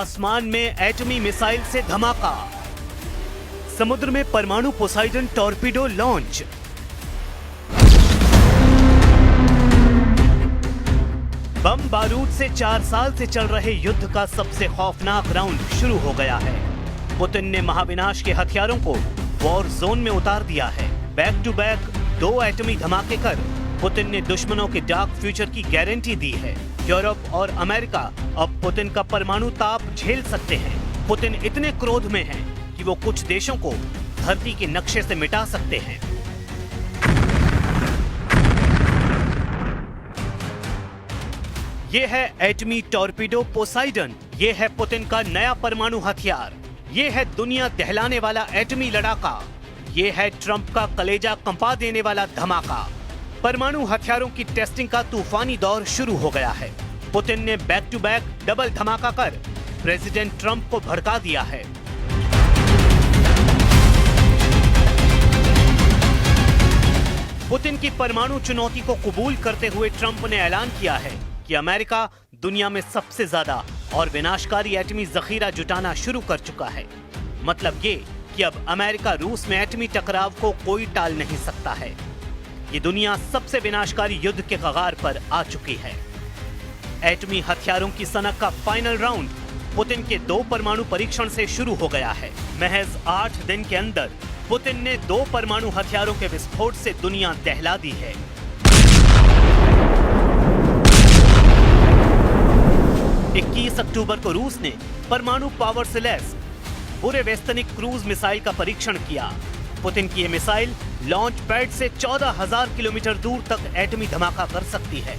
आसमान में एटमी मिसाइल से धमाका, समुद्र में परमाणु पोसाइडन टॉर्पीडो लॉन्च। बम बारूद से 4 साल से चल रहे युद्ध का सबसे खौफनाक राउंड शुरू हो गया है। पुतिन ने महाविनाश के हथियारों को वॉर जोन में उतार दिया है। बैक टू बैक 2 एटमी धमाके कर पुतिन ने दुश्मनों के डार्क फ्यूचर की गारंटी दी है। यूरोप और अमेरिका अब पुतिन का परमाणु ताप झेल सकते हैं। पुतिन इतने क्रोध में हैं कि वो कुछ देशों को धरती के नक्शे से मिटा सकते हैं। ये है एटमी टॉर्पीडो पोसाइडन। ये है पुतिन का नया परमाणु हथियार। ये है दुनिया दहलाने वाला एटमी लड़ाका। ये है ट्रंप का कलेजा कंपा देने वाला धमाका। परमाणु हथियारों की टेस्टिंग का तूफानी दौर शुरू हो गया है। पुतिन ने बैक टू बैक डबल धमाका कर प्रेसिडेंट ट्रंप को भड़का दिया है। पुतिन की परमाणु चुनौती को कबूल करते हुए ट्रंप ने ऐलान किया है कि अमेरिका दुनिया में सबसे ज्यादा और विनाशकारी एटमी जखीरा जुटाना शुरू कर चुका है। मतलब ये कि अब अमेरिका रूस में एटमी टकराव को कोई टाल नहीं सकता है। ये दुनिया सबसे विनाशकारी युद्ध के कगार पर आ चुकी है। एटमी हथियारों की सनक का फाइनल राउंड पुतिन के 2 परमाणु परीक्षण से शुरू हो गया है। महज 8 दिन के अंदर पुतिन ने 2 परमाणु हथियारों के विस्फोट से दुनिया दहला दी है। अक्टूबर को रूस ने परमाणु पावर से लैस बुरेवेस्तनिक क्रूज मिसाइल का परीक्षण किया। पुतिन की यह मिसाइल लॉन्च पैड से 14,000 किलोमीटर दूर तक एटमी धमाका कर सकती है।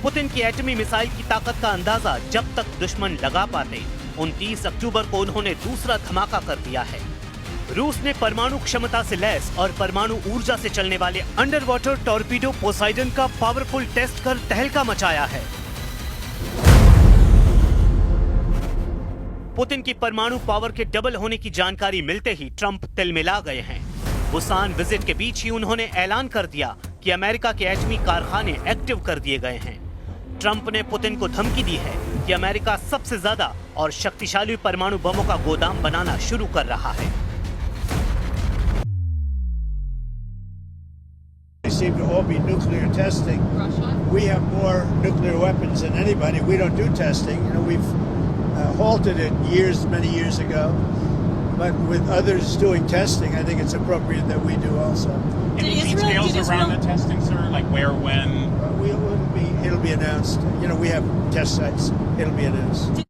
पुतिन की एटमी मिसाइल की ताकत का अंदाजा जब तक दुश्मन लगा पाते, 29 अक्टूबर को उन्होंने दूसरा धमाका कर दिया है। रूस ने परमाणु क्षमता से लैस और परमाणु ऊर्जा से चलने वाले अंडर वाटर टॉर्पीडो पोसाइडन का पावरफुल टेस्ट कर तहलका मचाया है। पुतिन की परमाणु पावर के डबल होने की जानकारी मिलते ही ट्रंप तिलमिला गए हैं। बुसान विजिट के बीच ही उन्होंने ऐलान कर दिया कि अमेरिका के एटमी कारखाने एक्टिव कर दिए गए हैं। ट्रंप ने पुतिन को धमकी दी है कि अमेरिका सबसे ज्यादा और शक्तिशाली परमाणु बमों का गोदाम बनाना शुरू कर रहा है। Seem to all be nuclear testing. We have more nuclear weapons than anybody. We don't do testing. You know, we've halted it many years ago. But with others doing testing, I think it's appropriate that we do also. Any details around the testing, sir? Like where, when? It'll be announced. You know, we have test sites. It'll be announced.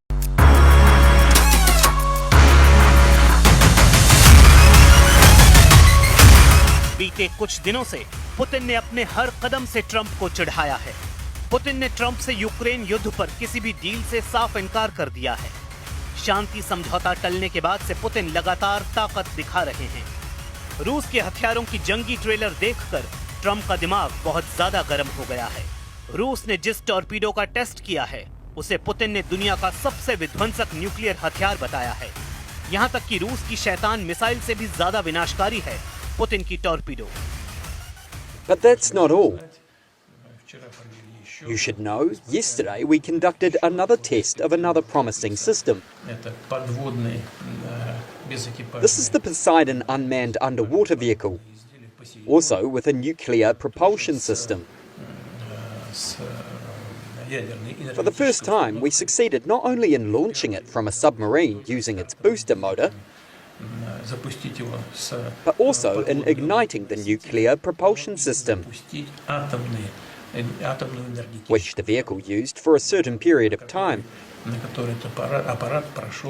बीते कुछ दिनों से Putin ने अपने हर कदम से Trump को चिढ़ाया है। पुतिन ने ट्रंप से यूक्रेन युद्ध पर किसी भी डील से साफ इनकार कर दिया है। शांति समझौता टलने के बाद से पुतिन लगातार ताकत दिखा रहे हैं। रूस के हथियारों की जंगी ट्रेलर देखकर ट्रंप का दिमाग बहुत ज्यादा गर्म हो गया है। रूस ने जिस टॉर्पीडो का टेस्ट किया है उसे पुतिन ने दुनिया का सबसे विध्वंसक न्यूक्लियर हथियार बताया है। यहाँ तक कि रूस की शैतान मिसाइल से भी ज्यादा विनाशकारी है पुतिन की torpedo. But that's not all. You should know, yesterday we conducted another test of another promising system. This is the Poseidon unmanned underwater vehicle, also with a nuclear propulsion system. For the first time, we succeeded not only in launching it from a submarine using its booster motor, but also in igniting the nuclear propulsion system, which the vehicle used for a certain period of time.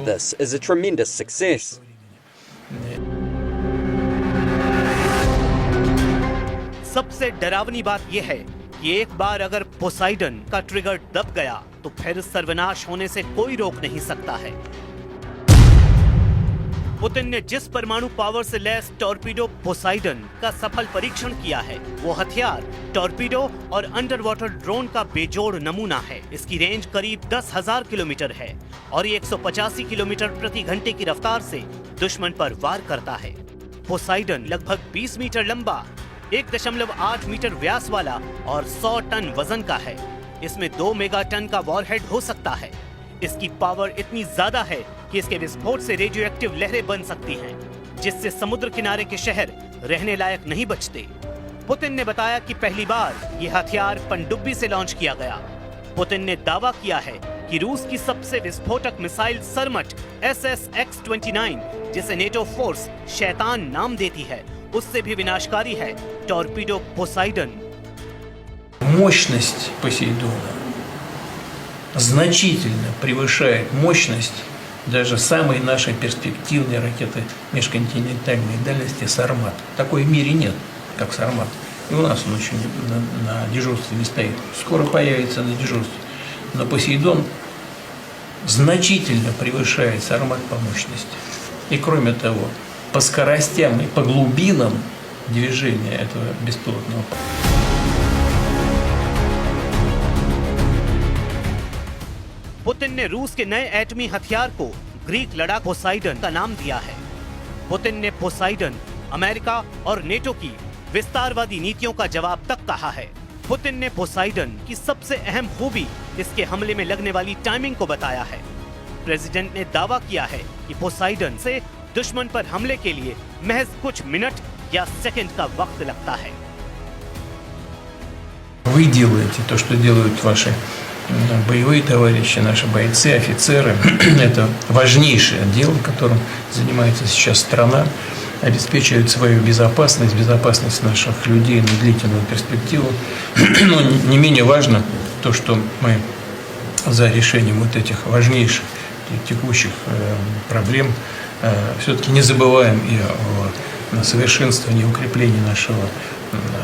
This is a tremendous success. सबसे डरावनी बात यह है कि एक बार अगर Poseidon का trigger दब गया तो फिर सर्वनाश होने से कोई रोक नहीं सकता है। पुतिन ने जिस परमाणु पावर से लैस टॉर्पीडो पोसाइडन का सफल परीक्षण किया है वो हथियार टॉर्पीडो और अंडर वाटर ड्रोन का बेजोड़ नमूना है। इसकी रेंज करीब 10,000 किलोमीटर है और ये 185 किलोमीटर प्रति घंटे की रफ्तार से दुश्मन पर वार करता है। पोसाइडन लगभग 20 मीटर लंबा, 1.8 मीटर व्यास वाला और 100 टन वजन का है। इसमें 2 मेगा टन का वॉरहेड हो सकता है। इसकी पावर इतनी ज्यादा है कि इसके विस्फोट से रेडियो एक्टिव लहरें बन सकती हैं, जिससे समुद्र किनारे के शहर रहने लायक नहीं बचते। पुतिन ने बताया कि पहली बार ये हथियार पनडुब्बी से लॉन्च किया गया। पुतिन ने दावा किया है कि रूस की सबसे विस्फोटक मिसाइल सरमट SSX-29, जिसे नेटो फोर्स शैतान नाम देती है, उससे भी विनाशकारी है टॉर्पीडो पोसाइडन। Мощность Посейдона значительно превышает мощность даже самой нашей перспективной ракеты межконтинентальной дальности «Сармат». Такой в мире нет, как «Сармат». И у нас он еще на дежурстве не стоит. Скоро появится на дежурстве. Но «Посейдон» значительно превышает «Сармат» по мощности. И кроме того, по скоростям и по глубинам движения этого беспилотного аппарата. पुतिन ने रूस के नए एटमी हथियार को ग्रीक लड़ाकू पोसाइडन का नाम दिया है। पुतिन ने पोसाइडन अमेरिका और नेटो की विस्तारवादी नीतियों का जवाब तक कहा है। पुतिन ने पोसाइडन की सबसे अहम खूबी इसके हमले में लगने वाली टाइमिंग को बताया है। प्रेसिडेंट ने दावा किया है कि पोसाइडन से दुश्मन पर हमले के लिए महज कुछ मिनट या सेकंड का वक्त लगता है। Вы делаете то, что делают ваши боевые товарищи, наши бойцы, офицеры. Это важнейшее дело, которым занимается сейчас страна. Обеспечивают свою безопасность, безопасность наших людей на длительную перспективу. Но не менее важно то, что мы за решением вот этих важнейших текущих проблем все-таки не забываем и о совершенствовании и укреплении нашего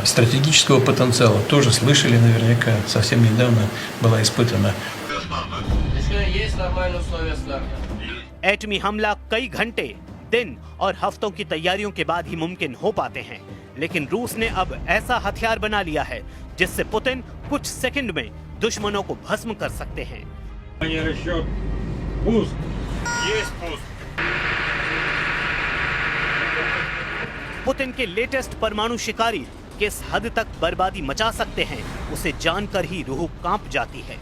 стратегического потенциала. Тоже слышали наверняка, совсем недавно была испытана. Есть нормальные условия старта. एटमी हमला कई घंटे, दिन और हफ्तों की तैयारियों के बाद ही मुमकिन हो पाते हैं, लेकिन रूस ने अब ऐसा हथियार बना लिया है जिससे पुतिन कुछ सेकंड में दुश्मनों को भस्म कर सकते हैं। पुतिन के लेटेस्ट परमाणु शिकारी किस हद तक बर्बादी मचा सकते हैं, उसे जानकर ही रूह कांप जाती है।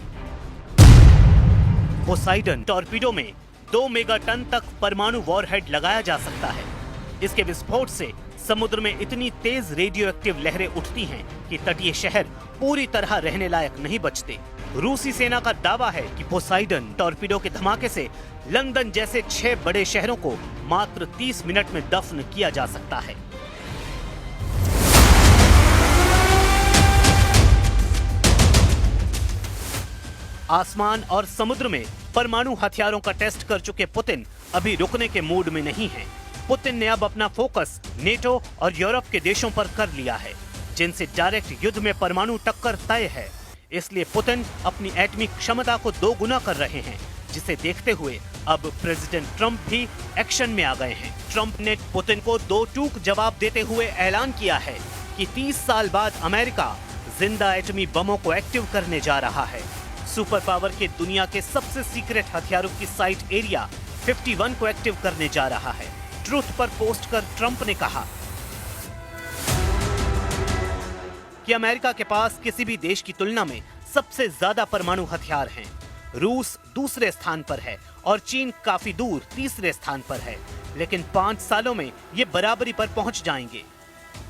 पोसाइडन टॉर्पीडो में 2 मेगाटन तक परमाणु वॉरहेड लगाया जा सकता है। इसके विस्फोट से समुद्र में इतनी तेज रेडियो एक्टिव लहरें उठती हैं कि तटीय शहर पूरी तरह रहने लायक नहीं बचते। रूसी सेना का दावा है कि पोसाइडन टॉर्पीडो के धमाके से लंदन जैसे 6 बड़े शहरों को मात्र 30 मिनट में दफन किया जा सकता है। आसमान और समुद्र में परमाणु हथियारों का टेस्ट कर चुके पुतिन अभी रुकने के मूड में नहीं हैं। पुतिन ने अब अपना फोकस नेटो और यूरोप के देशों पर कर लिया है, जिनसे डायरेक्ट युद्ध में परमाणु टक्कर तय है। इसलिए पुतिन अपनी एटमी क्षमता को 2 गुना कर रहे हैं, जिसे देखते हुए अब प्रेसिडेंट ट्रंप भी एक्शन में आ गए हैं। ट्रंप ने पुतिन को 2 टूक जवाब देते हुए ऐलान किया है कि 30 साल बाद अमेरिका जिंदा एटमी बमों को एक्टिव करने जा रहा है। सुपर पावर के दुनिया के सबसे सीक्रेट हथियारों की साइट एरिया 51 को एक्टिव करने जा रहा है। ट्रूथ पर पोस्ट कर ट्रंप ने कहा कि अमेरिका के पास किसी भी देश की तुलना में सबसे ज्यादा परमाणु हथियार हैं। रूस दूसरे स्थान पर है और चीन काफी दूर तीसरे स्थान पर है, लेकिन 5 सालों में ये बराबरी पर पहुंच जाएंगे।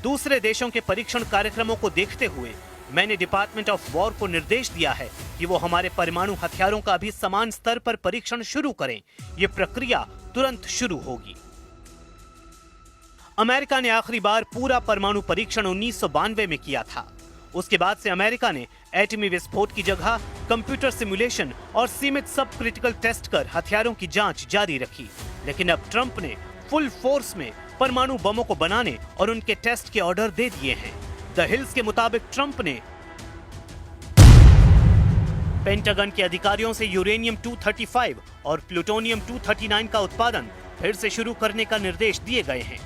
दूसरे देशों के परीक्षण कार्यक्रमों को देखते हुए मैंने डिपार्टमेंट ऑफ वॉर को निर्देश दिया है कि वो हमारे परमाणु हथियारों का भी समान स्तर पर परीक्षण शुरू करें। ये प्रक्रिया तुरंत शुरू होगी। अमेरिका ने आखिरी बार पूरा परमाणु परीक्षण 1992 में किया था। उसके बाद से अमेरिका ने एटमी विस्फोट की जगह कंप्यूटर सिमुलेशन और सीमित सब क्रिटिकल टेस्ट कर हथियारों की जांच जारी रखी। लेकिन अब ट्रंप ने फुल फोर्स में परमाणु बमों को बनाने और उनके टेस्ट के ऑर्डर दे दिए हैं। द हिल्स के मुताबिक ट्रंप ने पेंटागन के अधिकारियों से यूरेनियम 235 और प्लूटोनियम 239 का उत्पादन फिर से शुरू करने का निर्देश दिए गए हैं।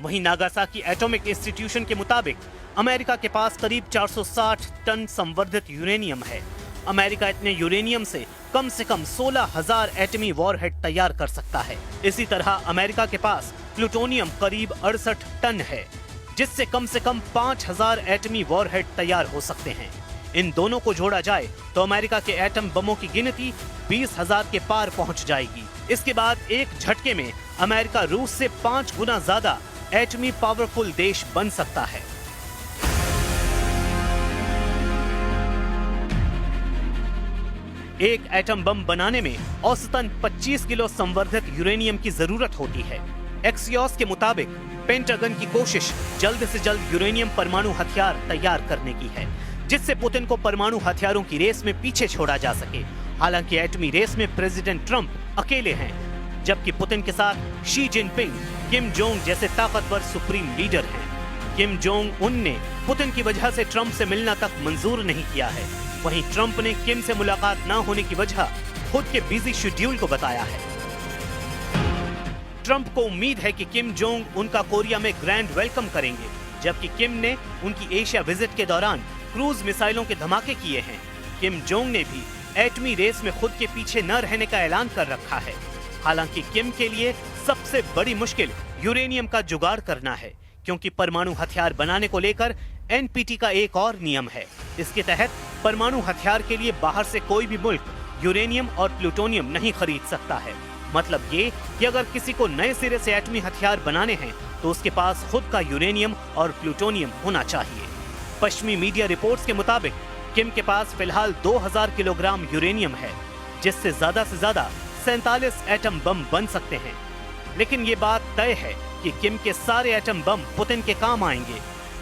वहीं नागासाकी एटॉमिक इंस्टीट्यूशन के मुताबिक अमेरिका के पास करीब 460 टन संवर्धित यूरेनियम है। अमेरिका इतने यूरेनियम से कम 16,000 एटमी वॉरहेड तैयार कर सकता है। इसी तरह अमेरिका के पास प्लूटोनियम करीब 68 टन है, जिससे कम से कम 5,000 एटमी वॉरहेड तैयार हो सकते हैं। इन दोनों को जोड़ा जाए तो अमेरिका के एटम बमों की गिनती 20,000 के पार पहुंच जाएगी। इसके बाद एक झटके में अमेरिका रूस से 5 गुना ज्यादा एटमी पावरफुल देश बन सकता है। एक एटम बम बनाने में औसतन 25 किलो संवर्धित यूरेनियम की जरूरत होती है। एक्सियोस के मुताबिक पेंटागन की कोशिश जल्द से जल्द यूरेनियम परमाणु हथियार तैयार करने की है, जिससे पुतिन को परमाणु हथियारों की रेस में पीछे छोड़ा जा सके। हालांकि एटमी रेस में प्रेसिडेंट ट्रंप अकेले हैं, जबकि पुतिन के साथ शी जिनपिंग, किम जोंग जैसे ताकतवर सुप्रीम लीडर हैं। किम जोंग उन ने पुतिन की वजह से ट्रंप से मिलना तक मंजूर नहीं किया है। वहीं ट्रंप ने किम से मुलाकात न होने की वजह खुद के बिजी शेड्यूल को बताया है। ट्रंप को उम्मीद है कि किम जोंग उनका कोरिया में ग्रैंड वेलकम करेंगे, जबकि किम ने उनकी एशिया विजिट के दौरान क्रूज मिसाइलों के धमाके किए हैं। किम जोंग ने भी एटमी रेस में खुद के पीछे न रहने का ऐलान कर रखा है। हालांकि किम के लिए सबसे बड़ी मुश्किल यूरेनियम का जुगाड़ करना है, क्योंकि परमाणु हथियार बनाने को लेकर एनपीटी का एक और नियम है। इसके तहत परमाणु हथियार के लिए बाहर से कोई भी मुल्क यूरेनियम और प्लूटोनियम नहीं खरीद सकता है। मतलब ये कि अगर किसी को नए सिरे से एटमी हथियार बनाने हैं तो उसके पास खुद का यूरेनियम और प्लूटोनियम होना चाहिए। पश्चिमी मीडिया रिपोर्ट्स के मुताबिक किम के पास फिलहाल 2000 किलोग्राम यूरेनियम है, जिससे ज्यादा से ज्यादा 47 एटम बम बन सकते हैं। लेकिन ये बात तय है कि किम के सारे एटम बम पुतिन के काम आएंगे।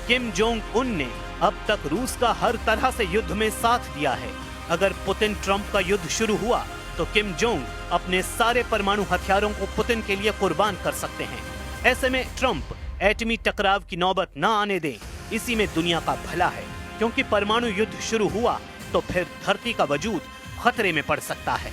किम जोंग उन ने अब तक रूस का हर तरह से युद्ध में साथ दिया है। अगर पुतिन ट्रंप का युद्ध शुरू हुआ तो किम जोंग अपने सारे परमाणु हथियारों को पुतिन के लिए कुर्बान कर सकते हैं। ऐसे में ट्रंप एटमी टकराव की नौबत न आने दें, इसी में दुनिया का भला है, क्योंकि परमाणु युद्ध शुरू हुआ तो फिर धरती का वजूद खतरे में पड़ सकता है।